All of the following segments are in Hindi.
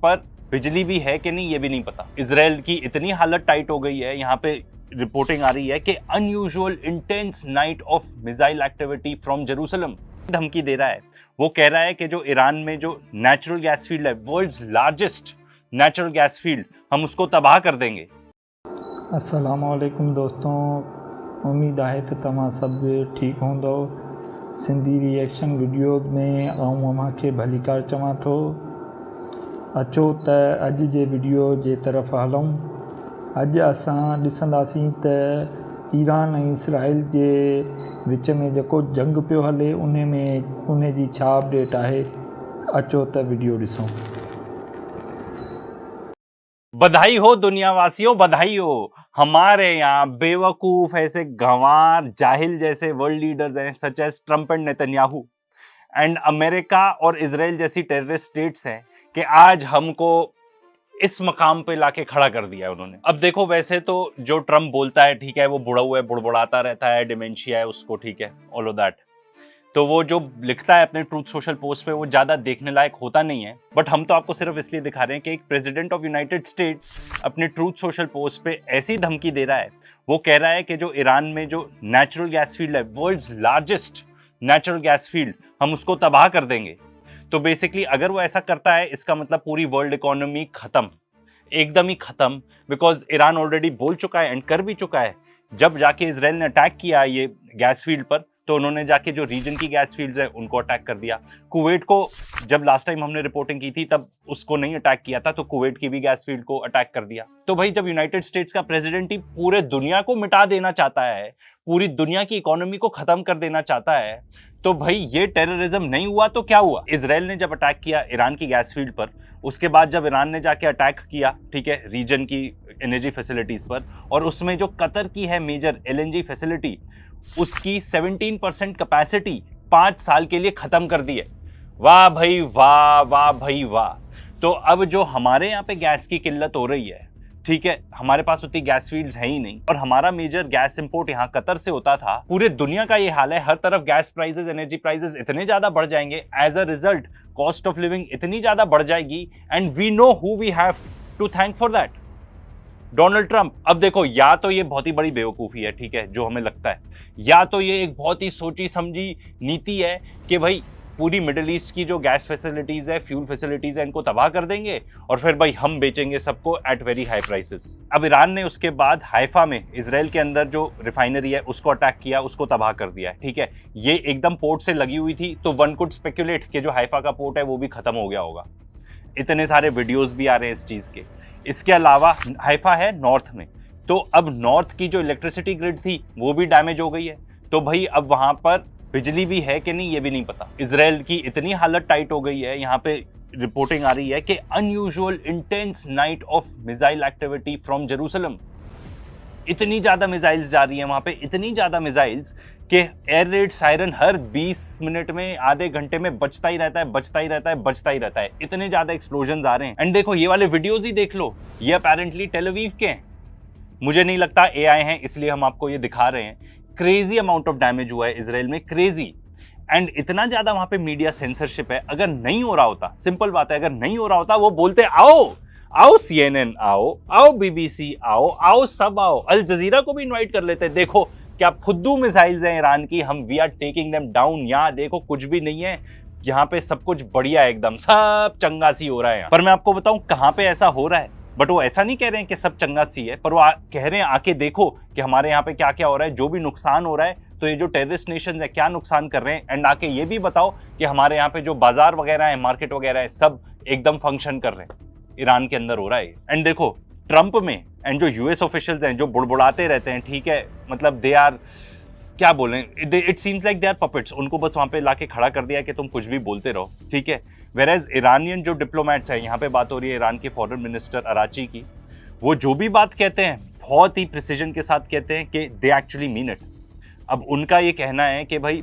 पर बिजली भी है कि नहीं ये भी नहीं पता। इजराइल की इतनी हालत टाइट हो गई है, यहाँ पे रिपोर्टिंग आ रही है कि unusual intense night of missile activity from Jerusalem धमकी दे रहा है। वो कह रहा है कि जो ईरान में जो नेचुरल गैस फील्ड है, world's largest natural gas field, हम उसको तबाह कर देंगे। अस्सलाम वालेकुम दोस्तों, उम्मीद आहे त तव्हां सभु ठीकु हूंदो। सिंधी रिएक्शन वीडियोज़ में अव्हांखे भलीकार चवां थो। अचो त अॼु जे वीडियो जे तरफ़ हलूं। अॼु असां ॾिसंदासीं त ईरान ऐं इसराइल जे विच में जेको जंग पियो हले उन जी छा अपडेट आहे। अचो त वीडियो ॾिसूं। बधाई हो दुनियावासियों, बधाई हो। हमारे यहाँ बेवकूफ ऐसे गंवार जाहिल जैसे वर्ल्ड लीडर्स हैं such as Trump and Netanyahu and America और इजराइल जैसी टेररिस्ट स्टेट्स हैं कि आज हमको इस मकाम पे लाके खड़ा कर दिया है उन्होंने। अब देखो, वैसे तो जो ट्रंप बोलता है ठीक है, वो बुढ़ा हुआ है, बुड़बुड़ाता रहता है, डिमेंशिया है उसको, ठीक है, ऑल ऑफ दैट। तो वो जो लिखता है अपने ट्रूथ सोशल पोस्ट पे वो ज्यादा देखने लायक होता नहीं है, बट हम तो आपको सिर्फ इसलिए दिखा रहे हैं कि एक प्रेसिडेंट ऑफ यूनाइटेड स्टेट्स अपने ट्रूथ सोशल पोस्ट पे ऐसी धमकी दे रहा है। वो कह रहा है कि जो ईरान में जो नेचुरल गैस फील्ड है, world's largest natural gas field, हम उसको तबाह कर देंगे। तो बेसिकली अगर वो ऐसा करता है, इसका मतलब पूरी वर्ल्ड इकोनॉमी खत्म, एकदम ही खत्म, बिकॉज ईरान ऑलरेडी बोल चुका है एंड कर भी चुका है। जब जाके इसराइल ने अटैक किया ये गैस फील्ड पर, तो उन्होंने जाके जो रीजन की गैस फील्ड्स है उनको अटैक कर दिया। कुवैत को जब लास्ट टाइम हमने रिपोर्टिंग की थी तब उसको नहीं अटैक किया था, तो कुवैत की भी गैस फील्ड को अटैक कर दिया। तो भाई, जब यूनाइटेड स्टेट्स का प्रेसिडेंट ही पूरे दुनिया को मिटा देना चाहता है, पूरी दुनिया की इकोनॉमी को खत्म कर देना चाहता है, तो भाई ये टेररिज्म नहीं हुआ तो क्या हुआ? इजराइल ने जब अटैक किया ईरान की गैस फील्ड पर, उसके बाद जब ईरान ने जाके अटैक किया, ठीक है, रीजन की एनर्जी फैसिलिटीज पर, और उसमें जो कतर की है मेजर एलएनजी फैसिलिटी, उसकी 17% कैपेसिटी 5 साल के लिए खत्म कर दी है। वाह भाई वाह, वाह भाई वाह। तो अब जो हमारे यहाँ पे गैस की किल्लत हो रही है, ठीक है, हमारे पास उतनी गैस फील्ड्स है ही नहीं, और हमारा मेजर गैस इंपोर्ट यहाँ कतर से होता था। पूरे दुनिया का ये हाल है, हर तरफ गैस प्राइसेस, एनर्जी प्राइसेस इतने ज्यादा बढ़ जाएंगे, as a result cost of living इतनी ज्यादा बढ़ जाएगी, and we know who we have to thank for that, Donald Trump. अब देखो, या तो ये बहुत ही बड़ी बेवकूफ़ी है, ठीक है, जो हमें लगता है, या तो ये एक बहुत ही सोची समझी नीति है कि भाई पूरी मिडिल ईस्ट की जो गैस फैसिलिटीज़ है, फ्यूल फैसिलिटीज़ है, इनको तबाह कर देंगे और फिर भाई हम बेचेंगे सबको एट वेरी हाई प्राइसेस। अब ईरान ने उसके बाद हाइफा में, इसराइल के अंदर जो रिफाइनरी है, उसको अटैक किया, उसको तबाह कर दिया है, ठीक है। ये एकदम पोर्ट से लगी हुई थी, तो वन कुड स्पेक्यूलेट कि जो हाइफा का पोर्ट है वो भी खत्म हो गया होगा। इतने सारे वीडियोज़ भी आ रहे हैं इस चीज़ के। इसके अलावा हाइफा है नॉर्थ में, तो अब नॉर्थ की जो इलेक्ट्रिसिटी ग्रिड थी वो भी डैमेज हो गई है, तो भाई अब वहां पर बिजली भी है कि नहीं ये भी नहीं पता। इजराइल की इतनी हालत टाइट हो गई है, यहाँ पे रिपोर्टिंग आ रही है कि unusual intense night of missile activity from Jerusalem. इतनी ज्यादा मिसाइल्स जा रही हैं वहां पे, इतनी ज्यादा मिसाइल्स कि एयर रेड सायरन हर 20 मिनट में, आधे घंटे में बचता ही रहता है, बचता ही रहता है, बचता ही रहता है। इतने ज्यादा एक्सप्लोजन आ रहे हैं। एंड देखो, ये वाले वीडियोज ही देख लो, ये अपेरेंटली टेल अवीव के हैं। मुझे नहीं लगता एआई हैं, इसलिए हम आपको ये दिखा रहे हैं। क्रेजी अमाउंट ऑफ डैमेज हुआ है इसराइल में, क्रेजी। एंड इतना ज्यादा वहां पे मीडिया सेंसरशिप है। अगर नहीं हो रहा होता, सिंपल बात है, अगर नहीं हो रहा होता, वो बोलते आओ आओ CNN आओ, आओ BBC आओ, आओ सब आओ, अल जजीरा को भी इनवाइट कर लेते। देखो क्या फुद्दू मिसाइल्स हैं ईरान की, हम we are taking them down. यहाँ देखो कुछ भी नहीं है, यहाँ पे सब कुछ बढ़िया है, एकदम सब चंगासी हो रहा है। पर मैं आपको बताऊं कहाँ पे ऐसा हो रहा है, बट वो ऐसा नहीं कह रहे हैं कि सब चंगासी है, पर वो कह रहे हैं आके देखो कि हमारे यहाँ पे क्या क्या हो रहा है, जो भी नुकसान हो रहा है, तो ये जो टेररिस्ट नेशन है क्या नुकसान कर रहे हैं, एंड आके ये भी बताओ कि हमारे यहाँ पे जो बाजार वगैरह है, मार्केट वगैरह है, सब एकदम फंक्शन कर रहे हैं। ईरान के अंदर हो रहा है। एंड देखो ट्रंप में, एंड जो यूएस ऑफिशियल्स हैं जो बुड़बुड़ाते रहते हैं, ठीक है, मतलब दे आर, क्या बोलें, it seems like they are puppets. उनको बस वहां पे लाके खड़ा कर दिया कि तुम कुछ भी बोलते रहो, ठीक है। वेराज ईरानियन जो डिप्लोमेट्स हैं, यहाँ पे बात हो रही है ईरान के फॉरेन मिनिस्टर अराची की, वो जो भी बात कहते हैं बहुत ही प्रिसीजन के साथ कहते हैं कि दे एक्चुअली मीन इट। अब उनका ये कहना है कि भाई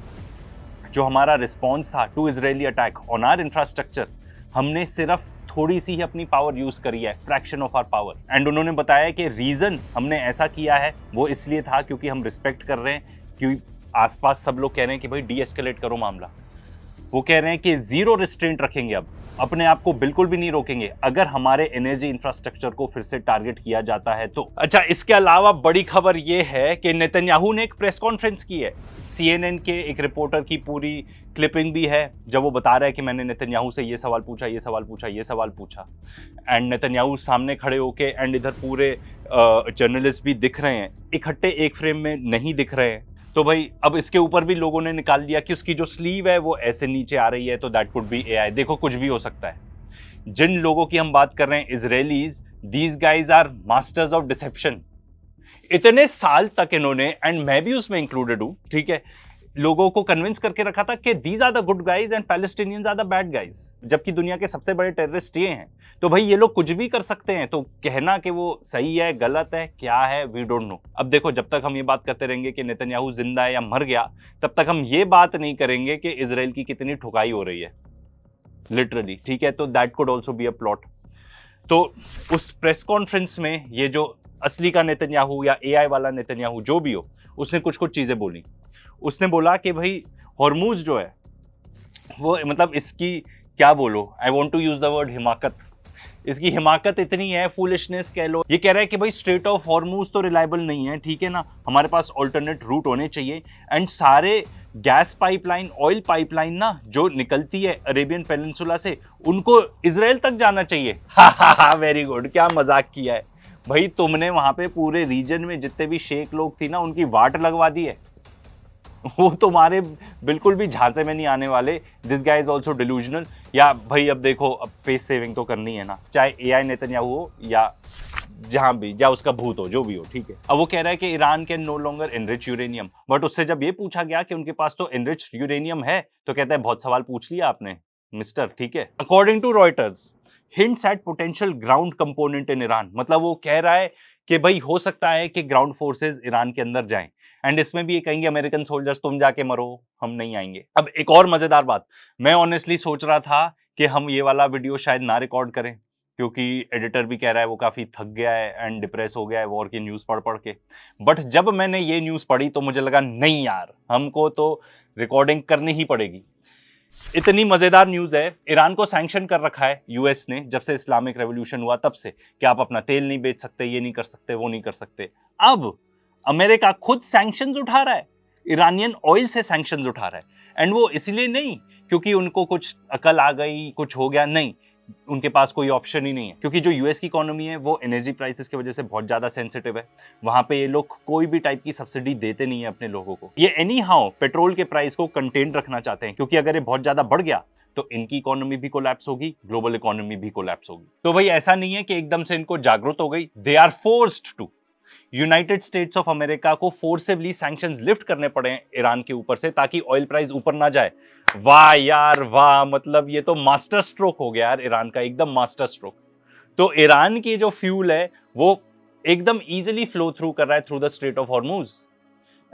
जो हमारा रिस्पॉन्स था to Israeli attack on our infrastructure, हमने सिर्फ थोड़ी सी ही अपनी पावर यूज करी है, fraction of our power. And उन्होंने बताया कि रीजन हमने ऐसा किया है वो इसलिए था क्योंकि हम रिस्पेक्ट कर रहे हैं, क्योंकि आसपास सब लोग कह रहे हैं कि भाई डी एस्केलेट करो मामला। वो कह रहे हैं कि जीरो रिस्ट्रेंट रखेंगे, अब अपने आप को बिल्कुल भी नहीं रोकेंगे अगर हमारे एनर्जी इंफ्रास्ट्रक्चर को फिर से टारगेट किया जाता है तो। अच्छा, इसके अलावा बड़ी खबर यह है कि नेतन्याहू ने एक प्रेस कॉन्फ्रेंस की है। CNN के एक रिपोर्टर की पूरी क्लिपिंग भी है जब वो बता रहा है कि मैंने नेतन्याहू से ये सवाल पूछा, ये सवाल पूछा, ये सवाल पूछा, एंड नेतन्याहू सामने खड़े होके, एंड इधर पूरे जर्नलिस्ट भी दिख रहे हैं, इकट्ठे एक फ्रेम में नहीं दिख रहे हैं। तो भाई अब इसके ऊपर भी लोगों ने निकाल लिया कि उसकी जो स्लीव है वो ऐसे नीचे आ रही है, तो दैट कुड बी AI। देखो, कुछ भी हो सकता है। जिन लोगों की हम बात कर रहे हैं, Israelis, these guys are masters of deception. इतने साल तक इन्होंने, एंड मैं भी उसमें इंक्लूडेड हूं, ठीक है, लोगों को कन्विंस करके रखा था कि these are the good guys and Palestinians are the bad guys, जबकि दुनिया के सबसे बड़े टेररिस्ट ये हैं। तो भाई ये लोग कुछ भी कर सकते हैं, तो कहना कि वो सही है, गलत है, क्या है, वी डोंट नो। अब देखो, जब तक हम ये बात करते रहेंगे कि नेतन्याहू जिंदा है या मर गया, तब तक हम ये बात नहीं करेंगे कि इजराइल की कितनी ठुकाई हो रही है, लिटरली, ठीक है। तो that could also be a plot. तो उस प्रेस कॉन्फ्रेंस में ये जो असली का नेतन्याहू या AI वाला नेतन्याहू जो भी हो, उसने कुछ कुछ चीजें बोली। उसने बोला कि भाई हॉर्मूज जो है वो, मतलब इसकी क्या बोलो, I want to use the word हिमाकत, इसकी हिमाकत इतनी है, फूलिशनेस कह लो। ये कह रहा है कि भाई स्ट्रेट ऑफ हॉर्मूज तो रिलायबल नहीं है, ठीक है ना, हमारे पास ऑल्टरनेट रूट होने चाहिए, एंड सारे गैस पाइपलाइन, ऑयल पाइपलाइन ना जो निकलती है अरेबियन पेनिनसुला से, उनको इजराइल तक जाना चाहिए। हा, वेरी गुड, क्या मजाक किया है भाई तुमने। वहां पे पूरे रीजन में जितने भी शेख लोग थी ना, उनकी वाट लगवा दी है, वो तुम्हारे बिल्कुल भी झांसे में नहीं आने वाले। This guy is also delusional. या भाई अब देखो, अब फेस सेविंग तो करनी है ना, चाहे AI नेतन्याहू हो या जहां भी, या उसका भूत हो, जो भी हो, ठीक है। अब वो कह रहा है कि Iran can no longer enrich uranium, but उससे जब ये पूछा गया कि उनके पास तो एनरिच यूरेनियम है, तो कहता है बहुत सवाल पूछ लिया आपने मिस्टर, ठीक है। According to Reuters, hints at potential ground component in Iran, मतलब वो कह रहा है कि भाई हो सकता है कि ग्राउंड फोर्सेस ईरान के अंदर जाएं, एंड इसमें भी ये कहेंगे अमेरिकन सोल्जर्स तुम जाके मरो, हम नहीं आएंगे। अब एक और मजेदार बात, मैं ऑनेस्टली सोच रहा था कि हम ये वाला वीडियो शायद ना रिकॉर्ड करें, क्योंकि एडिटर भी कह रहा है वो काफी थक गया है एंड डिप्रेस हो गया है वॉर की न्यूज पढ़ पढ़ के। बट जब मैंने ये न्यूज पढ़ी तो मुझे लगा नहीं यार, हमको तो रिकॉर्डिंग करनी ही पड़ेगी। इतनी मजेदार न्यूज है, ईरान को सैंक्शन कर रखा है यूएस ने जब से इस्लामिक रेवोल्यूशन हुआ तब से, कि आप अपना तेल नहीं बेच सकते, ये नहीं कर सकते, वो नहीं कर सकते। अब अमेरिका खुद सैंक्शंस उठा रहा है, ईरानियन ऑयल से सैंक्शंस उठा रहा है, एंड वो इसलिए नहीं क्योंकि उनको कुछ अकल आ गई, कुछ हो गया, नहीं, उनके पास कोई ऑप्शन ही नहीं है, क्योंकि जो यूएस की इकोनॉमी है वो एनर्जी प्राइसेस की वजह से बहुत ज्यादा सेंसिटिव है। वहां पे ये लोग कोई भी टाइप की सब्सिडी देते नहीं है अपने लोगों को। ये एनी हाउ पेट्रोल के प्राइस को कंटेन रखना चाहते हैं, क्योंकि अगर ये बहुत ज्यादा बढ़ गया तो इनकी इकोनॉमी भी कोलैप्स होगी, ग्लोबल इकोनॉमी भी कोलैप्स होगी। तो भाई ऐसा नहीं है कि एकदम से इनको जागरूक हो गई, they are forced to. United States of America को फोर्सिवली सैंक्शंस लिफ्ट करने पड़े ईरान के ऊपर से, ताकि ऑयल प्राइस ऊपर ना जाए। वाह यार वाह, मतलब ये तो मास्टर स्ट्रोक हो गया यार ईरान का, एकदम मास्टर स्ट्रोक। तो ईरान की जो फ्यूल है वो एकदम इजीली फ्लो थ्रू कर रहा है through the straight of Hormuz,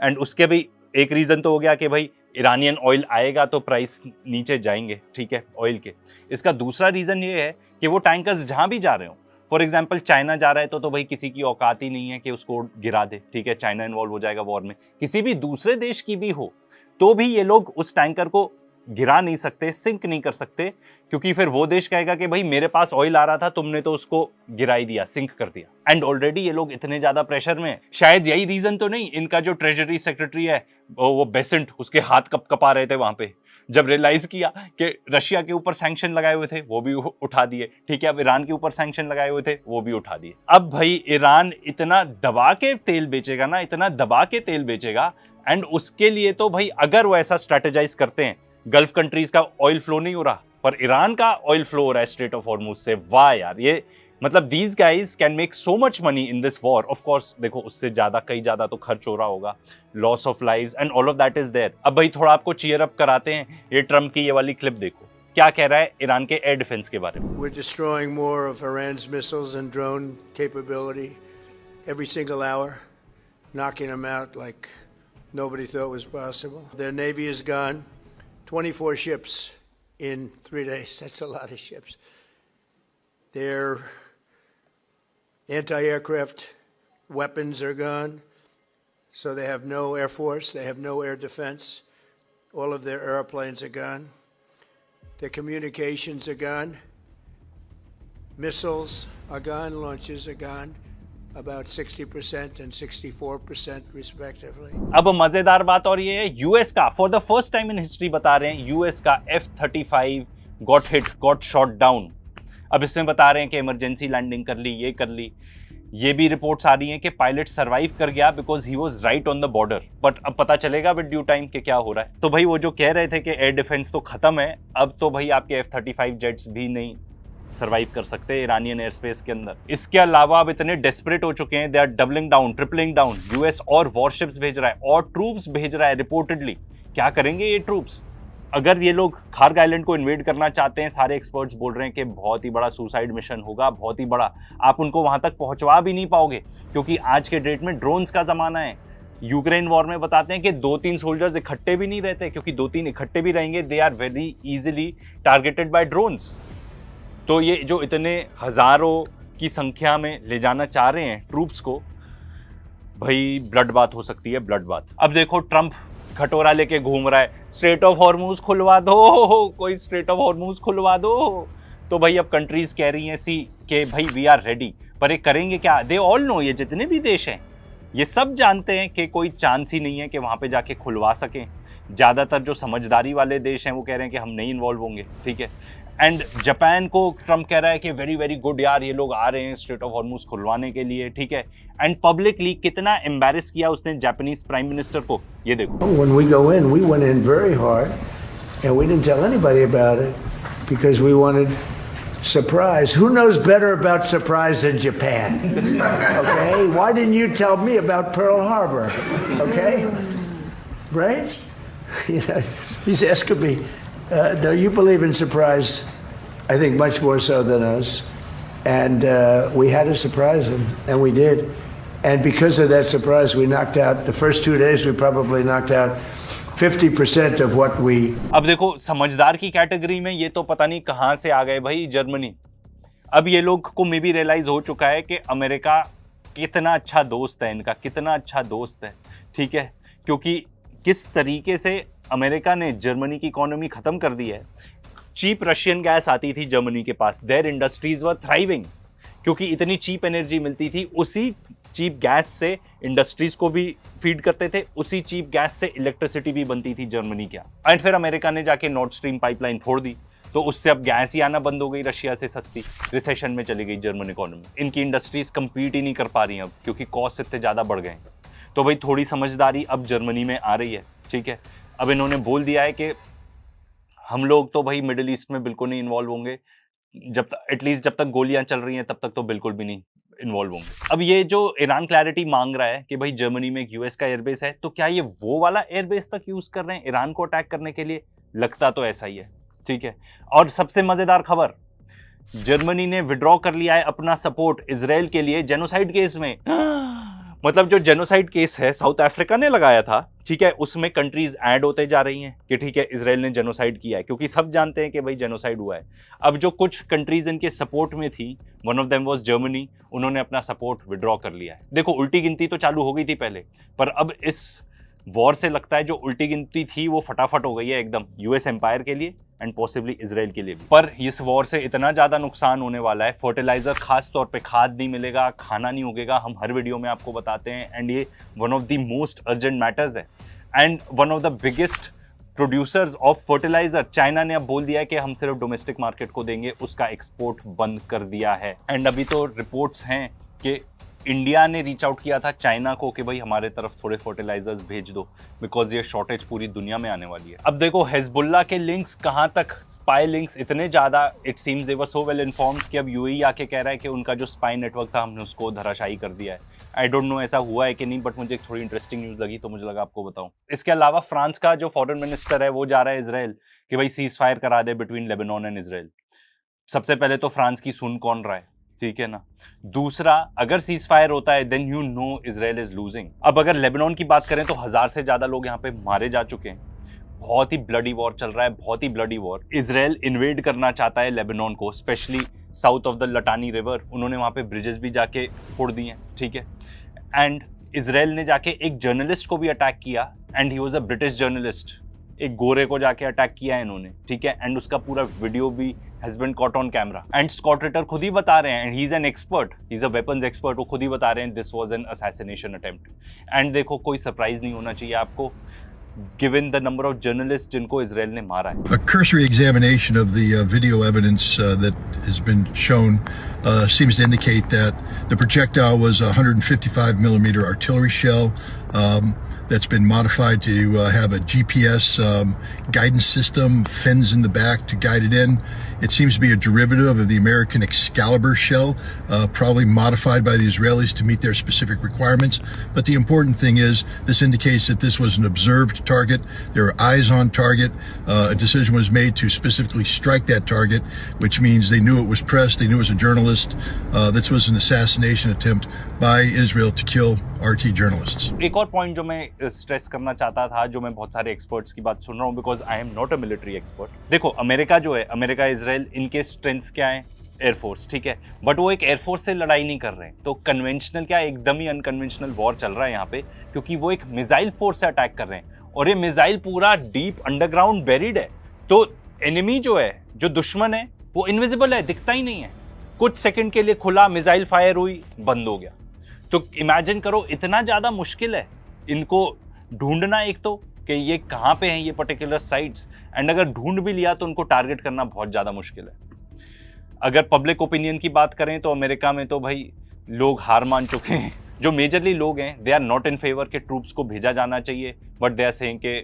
and उसके भी एक रीजन तो हो गया कि भाई ईरानियन ऑयल आएगा तो प्राइस नीचे जाएंगे, ठीक है, ऑयल के। इसका दूसरा रीजन ये है कि वो टैंकर्स जहां भी जा रहे हो, फॉर एग्जाम्पल चाइना जा रहा है तो भाई किसी की औकात ही नहीं है कि उसको गिरा दे, ठीक है, चाइना इन्वॉल्व हो जाएगा वॉर में। किसी भी दूसरे देश की भी हो तो भी ये लोग उस टैंकर को गिरा नहीं सकते, सिंक नहीं कर सकते, क्योंकि फिर वो देश कहेगा कि भाई मेरे पास ऑयल आ रहा था, तुमने तो उसको गिराई दिया, सिंक कर दिया। एंड ऑलरेडी ये लोग इतने ज्यादा प्रेशर में, शायद यही रीजन तो नहीं, इनका जो ट्रेजरी सेक्रेटरी है वो बेसेंट, उसके हाथ कप कपा रहे थे वहां पे, जब रियलाइज किया कि रशिया के ऊपर सैंक्शन लगाए हुए थे वो भी उठा दिए, ठीक है, अब ईरान के ऊपर सैंक्शन लगाए हुए थे वो भी उठा दिए। अब भाई ईरान इतना दबा के तेल बेचेगा ना, इतना दबा के तेल बेचेगा, एंड उसके लिए तो भाई अगर वो ऐसा स्ट्रेटेजाइज करते हैं, गल्फ कंट्रीज का ऑयल फ्लो नहीं हो रहा पर ईरान का ऑयल फ्लो हो रहा है स्ट्रेट ऑफ हॉर्मूज से। वाह यार, ये मतलब these guys can make so much money in this war. Of course देखो उससे ज्यादा, कई ज्यादा तो खर्च हो रहा होगा, loss of lives and all of that is there. अब भाई थोड़ा आपको चीयर अप कराते हैं, ये ट्रम्प की ये वाली क्लिप देखो, क्या कह रहा है ईरान के एयर डिफेंस के बारे में। We're destroying more of Iran's missiles and drone capability every single hour, knocking them out like nobody thought was possible. Their navy is gone. 24 ships in 3 days. That's a lot of ships. Their anti-aircraft weapons are gone. So they have no air force. They have no air defense. All of their airplanes are gone. Their communications are gone. Missiles are gone. Launches are gone. About 60% and 64% respectively. अब मजेदार बात और ये है, यूएस का for the first time in history बता रहे हैं, यूएस का F-35 गॉट शॉट डाउन। अब इसमें बता रहे हैं कि इमरजेंसी लैंडिंग कर ली, ये कर ली। ये भी रिपोर्ट्स आ रही हैं कि पायलट सरवाइव कर गया because he was right on the border. But अब पता चलेगा विद ड्यू टाइम कि क्या हो रहा है। तो भाई वो जो कह रहे थे कि एयर डिफेंस तो खत्म है, अब तो भाई आपके F-35 जेट्स भी नहीं सर्वाइव कर सकते ईरानियन एयर स्पेस के अंदर। इसके अलावा अब इतने डेस्परेट हो चुके हैं, they are doubling down, tripling down. US और वॉरशिप्स भेज रहा है और ट्रूप्स भेज रहा है रिपोर्टेडली। क्या करेंगे ये ट्रूप्स? अगर ये लोग खार्ग आइलैंड को इन्वेड करना चाहते हैं, सारे एक्सपर्ट्स बोल रहे हैं कि बहुत ही बड़ा सुसाइड मिशन होगा, बहुत ही बड़ा। आप उनको वहां तक पहुंचवा भी नहीं पाओगे क्योंकि आज के डेट में ड्रोन्स का जमाना है। यूक्रेन वॉर में बताते हैं कि 2-3 सोल्जर्स इकट्ठे भी नहीं रहते, क्योंकि 2-3 इकट्ठे भी रहेंगे they are very easily targeted by drones. तो ये जो इतने हजारों की संख्या में ले जाना चाह रहे हैं ट्रूप्स को, भाई ब्लड बात हो सकती है, ब्लड बात। अब देखो ट्रंप खटोरा लेके घूम रहा है, स्ट्रेट ऑफ हॉर्मूज खुलवा दो, कोई स्ट्रेट ऑफ हॉर्मूज खुलवा दो। तो भाई अब कंट्रीज कह रही हैं सी कि भाई वी आर रेडी, पर ये करेंगे क्या? दे ऑल नो, ये जितने भी देश हैं ये सब जानते हैं कि कोई चांस ही नहीं है कि वहां पे जाके खुलवा सकें। ज्यादातर जो समझदारी वाले देश हैं वो कह रहे हैं कि हम नहीं इन्वॉल्व होंगे, ठीक है। एंड जापान को ट्रंप कह रहा है कि वेरी वेरी गुड यार, ये लोग आ रहे हैं स्ट्रेट ऑफ हॉर्मूज खुलवाने के लिए, ठीक है। एंड पब्लिकली कितना एम्बैरेस किया उसने जापानीज प्राइम मिनिस्टर को, ये देखो। When we go in, we went in very hard, and we didn't tell anybody about it because we wanted surprise. Who knows better about surprise than Japan? Okay, why didn't you tell me about Pearl Harbor? Okay, right? You know, he's asking me. No, you believe in surprise, I think much more so than us. And we had to surprise him, and we did. And because of that surprise, we knocked out, the first 2 days, we probably knocked out 50% of what we... अब देखो समझदार की कैटेगरी में ये तो पता नहीं कहाँ से आ गए भाई जर्मनी। अब ये लोग को मे भी रियलाइज हो चुका है कि अमेरिका कितना अच्छा दोस्त है इनका, कितना अच्छा दोस्त है, ठीक है। क्योंकि किस तरीके से अमेरिका ने जर्मनी की इकोनॉमी खत्म कर दी है। चीप रशियन गैस आती थी जर्मनी के पास, देयर इंडस्ट्रीज वर थ्राइविंग, क्योंकि इतनी चीप एनर्जी मिलती थी। उसी चीप गैस से इंडस्ट्रीज को भी फीड करते थे, उसी चीप गैस से इलेक्ट्रिसिटी भी बनती थी जर्मनी क्या। एंड फिर अमेरिका ने जाके नॉर्थ स्ट्रीम पाइपलाइन फोड़ दी, तो उससे अब गैस ही आना बंद हो गई रशिया से सस्ती। रिसेशन में चली गई जर्मन इकोनॉमी, इनकी इंडस्ट्रीज कंपीट ही नहीं कर पा रही अब क्योंकि कॉस्ट इतने ज़्यादा बढ़ गए। तो भाई थोड़ी समझदारी अब जर्मनी में आ रही है, ठीक है। अब इन्होंने बोल दिया है कि हम लोग तो भाई मिडिल ईस्ट में बिल्कुल नहीं इन्वॉल्व होंगे, जब तक एटलीस्ट जब तक गोलियां चल रही हैं तब तक तो बिल्कुल भी नहीं इन्वॉल्व होंगे। अब ये जो ईरान क्लैरिटी मांग रहा है कि भाई जर्मनी में एक यूएस का एयरबेस है, तो क्या ये वो वाला एयरबेस तक यूज कर रहे हैं ईरान को अटैक करने के लिए? लगता तो ऐसा ही है, ठीक है। और सबसे मजेदार खबर, जर्मनी ने विड्रॉ कर लिया है अपना सपोर्ट इजराइल के लिए जेनोसाइड केस में। मतलब जो जेनोसाइड केस है साउथ अफ्रीका ने लगाया था, ठीक है, उसमें कंट्रीज ऐड होते जा रही हैं कि ठीक है इजराइल ने जेनोसाइड किया है, क्योंकि सब जानते हैं कि भाई जेनोसाइड हुआ है। अब जो कुछ कंट्रीज इनके सपोर्ट में थी, one of them was Germany, उन्होंने अपना सपोर्ट विड्रॉ कर लिया है। देखो उल्टी गिनती तो चालू हो गई थी पहले, पर अब इस वॉर से लगता है जो उल्टी गिनती थी वो फटाफट हो गई है एकदम यूएस एम्पायर के लिए एंड पॉसिबली इजराइल के लिए भी। पर इस वॉर से इतना ज़्यादा नुकसान होने वाला है, फर्टिलाइजर खास तौर पे खाद नहीं मिलेगा, खाना नहीं उगेगा, हम हर वीडियो में आपको बताते हैं। एंड ये one of the most urgent matters है and one of the biggest producers of fertiliser China ने अब बोल दिया है कि हम सिर्फ डोमेस्टिक मार्केट को देंगे, उसका एक्सपोर्ट बंद कर दिया है। एंड अभी तो रिपोर्ट्स हैं कि इंडिया ने रीच आउट किया था चाइना को कि भाई हमारे तरफ थोड़े फर्टिलाइजर्स भेज दो, बिकॉज ये शॉर्टेज पूरी दुनिया में आने वाली है। अब देखो हिजबुल्लाह के लिंक्स कहाँ तक, स्पाई लिंक्स इतने ज़्यादा, it seems they were so well informed कि अब यूएई आके कह रहा है कि उनका जो स्पाई नेटवर्क था हमने उसको धराशायी कर दिया है। आई डोंट नो ऐसा हुआ है कि नहीं, बट मुझे एक थोड़ी इंटरेस्टिंग न्यूज़ लगी तो मुझे लगा आपको बताऊं। इसके अलावा फ्रांस का जो फॉरेन मिनिस्टर है वो जा रहा है इजराइल कि भाई सीज फायर करा दे बिटवीन लेबनान एंड इजराइल। सबसे पहले तो फ्रांस की सुन कौन रहा है, ठीक है ना। दूसरा, अगर सीज फायर होता है then you know Israel is losing. अब अगर लेबनान की बात करें तो 1000 से ज्यादा लोग यहाँ पे मारे जा चुके हैं, बहुत ही ब्लडी वॉर चल रहा है, बहुत ही ब्लडी वॉर। इजराइल इन्वेड करना चाहता है लेबनान को, specially south of the Litani river. उन्होंने वहाँ पे ब्रिजेस भी जाके फोड़ दिए हैं, ठीक है। एंड इजराइल ने जाके एक जर्नलिस्ट को भी अटैक किया and he was a British journalist, एक गोरे को जाके अटैक किया है इन्होंने, ठीक है, एंड उसका पूरा वीडियो भी has been caught on camera and Scott Ritter खुद ही बता रहे हैं, and he is an expert, he is a weapons expert, वो खुद ही बता रहे हैं this was an assassination attempt. And देखो कोई सरप्राइज नहीं होना चाहिए आपको given the number of journalists जिनको इजराइल ने मारा है। A cursory examination of the video evidence that has been shown seems to indicate that the projectile was a 155 millimeter artillery shell that's been modified to have a GPS guidance system, fins in the back to guide it in. It seems to be a derivative of the American Excalibur shell, probably modified by the Israelis to meet their specific requirements. But the important thing is this indicates that this was an observed target. There are eyes on target. A decision was made to specifically strike that target, which means they knew it was press, they knew it was a journalist. This was an assassination attempt by Israel to kill RT journalists. एक और पॉइंट जो मैं स्ट्रेस करना चाहता था, जो मैं बहुत सारे एक्सपर्ट्स की बात सुन रहा हूँ, because I am not a military expert. देखो अमेरिका जो है, अमेरिका इजराइल, इनके स्ट्रेंथ क्या है? एयरफोर्स, ठीक है, बट वो एक एयरफोर्स से लड़ाई नहीं कर रहे हैं, तो कन्वेंशनल क्या, एकदम ही अनकन्वेंशनल वॉर चल रहा है यहाँ पे, क्योंकि वो एक मिसाइल फोर्स से अटैक कर रहे हैं और ये मिसाइल पूरा डीप अंडरग्राउंड बेरिड है। तो एनिमी जो है, जो दुश्मन है, वो इनविजिबल है, दिखता ही नहीं है। कुछ सेकंड के लिए खुला, मिसाइल फायर हुई, बंद हो गया। तो इमेजिन करो, इतना ज़्यादा मुश्किल है इनको ढूंढना, एक तो कि ये कहाँ पे हैं ये पर्टिकुलर साइट्स, एंड अगर ढूंढ भी लिया तो उनको टारगेट करना बहुत ज़्यादा मुश्किल है। अगर पब्लिक ओपिनियन की बात करें तो अमेरिका में तो भाई लोग हार मान चुके हैं। जो मेजरली लोग हैं, they are not in favour के ट्रूप्स को भेजा जाना चाहिए, बट दे आर सेइंग कि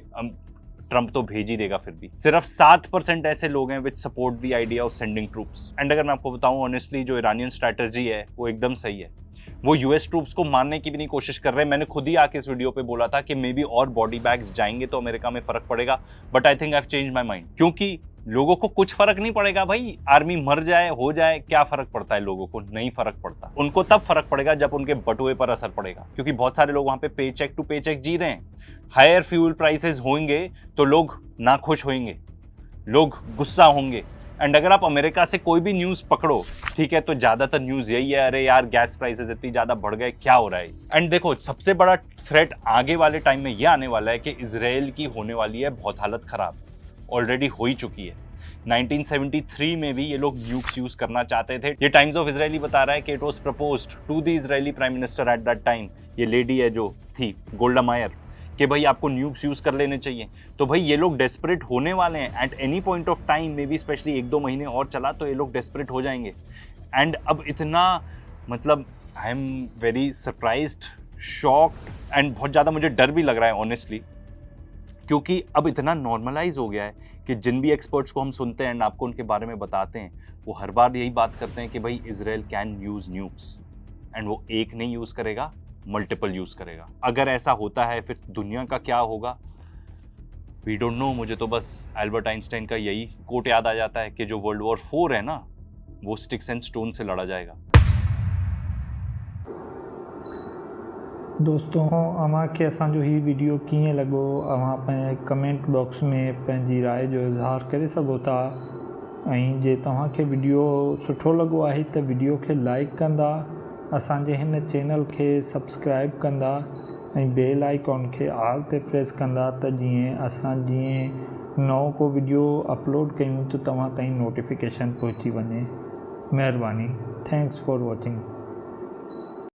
ट्रंप तो भेज ही देगा। फिर भी सिर्फ 7% ऐसे लोग हैं विच support the idea of sending troops. And अगर मैं आपको बताऊं ऑनेस्टली, जो ईरानियन स्ट्रैटेजी है वो एकदम सही है। वो यूएस ट्रूप्स को मारने की भी नहीं कोशिश कर रहे। मैंने खुद ही आके इस वीडियो पे बोला था कि मे बी और बॉडी बैग्स जाएंगे तो अमेरिका में फर्क पड़ेगा, but I think I have change my mind, क्योंकि लोगों को कुछ फर्क नहीं पड़ेगा भाई। आर्मी मर जाए, हो जाए, क्या फर्क पड़ता है? लोगों को नहीं फर्क पड़ता। उनको तब फर्क पड़ेगा जब उनके बटुए पर असर पड़ेगा, क्योंकि बहुत सारे लोग वहां पे पे चेक टू पे चेक जी रहे हैं। हायर फ्यूल प्राइसेस होंगे तो लोग नाखुश होंगे, लोग गुस्सा होंगे। एंड अगर आप अमेरिका से कोई भी न्यूज़ पकड़ो, ठीक है, तो ज़्यादातर न्यूज़ यही है, अरे यार गैस प्राइसेस इतनी ज़्यादा बढ़ गए, क्या हो रहा है। एंड देखो, सबसे बड़ा थ्रेट आगे वाले टाइम में यह आने वाला है कि इजराइल की होने वाली है बहुत हालत ख़राब, ऑलरेडी हो ही चुकी है। 1973 में भी ये लोग न्यूक्स यूज़ करना चाहते थे। ये टाइम्स ऑफ इजरायली बता रहा है कि it was proposed to the Israeli prime minister at that time, ये लेडी है जो थी गोल्डा मायर, कि भाई आपको न्यूक्स यूज़ कर लेने चाहिए। तो भाई ये लोग डेस्परेट होने वाले हैं at any point of time, may be specially 1-2 महीने और चला तो ये लोग डेस्परेट हो जाएंगे। एंड अब इतना, मतलब I am very surprised, shocked, and बहुत ज़्यादा मुझे डर भी लग रहा है ऑनेस्टली, क्योंकि अब इतना नॉर्मलाइज हो गया है कि जिन भी एक्सपर्ट्स को हम सुनते हैं एंड आपको उनके बारे में बताते हैं, वो हर बार यही बात करते हैं कि भाई Israel can use nukes, and वो एक नहीं यूज़ करेगा, मल्टीपल यूज़ करेगा। अगर ऐसा होता है फिर दुनिया का क्या होगा, वी डोंट नो। मुझे तो बस एल्बर्ट आइंस्टाइन का यही कोट याद आ जाता है कि जो वर्ल्ड वॉर 4 है ना, वो स्टिक्स एंड स्टोन से लड़ा जाएगा। दोस्तों, अव्हांखे असांजो ही वीडियो कीअं लॻो, अव्हां पंहिंजे कमेंट बॉक्स में पंहिंजी राय जो इज़हार करे सघो था। ऐं जे तव्हांखे वीडियो सुठो लॻो आहे त वीडियो खे लाइक कंदा, असांजे हिन चैनल खे सब्सक्राइब कंदा ऐं बेल आइकॉन खे ऑल ते प्रेस कंदा, त जीअं नओं को वीडियो अपलोड कयूं त तव्हां ताईं नोटिफिकेशन पहुची वञे। महिरबानी। Thanks for watching.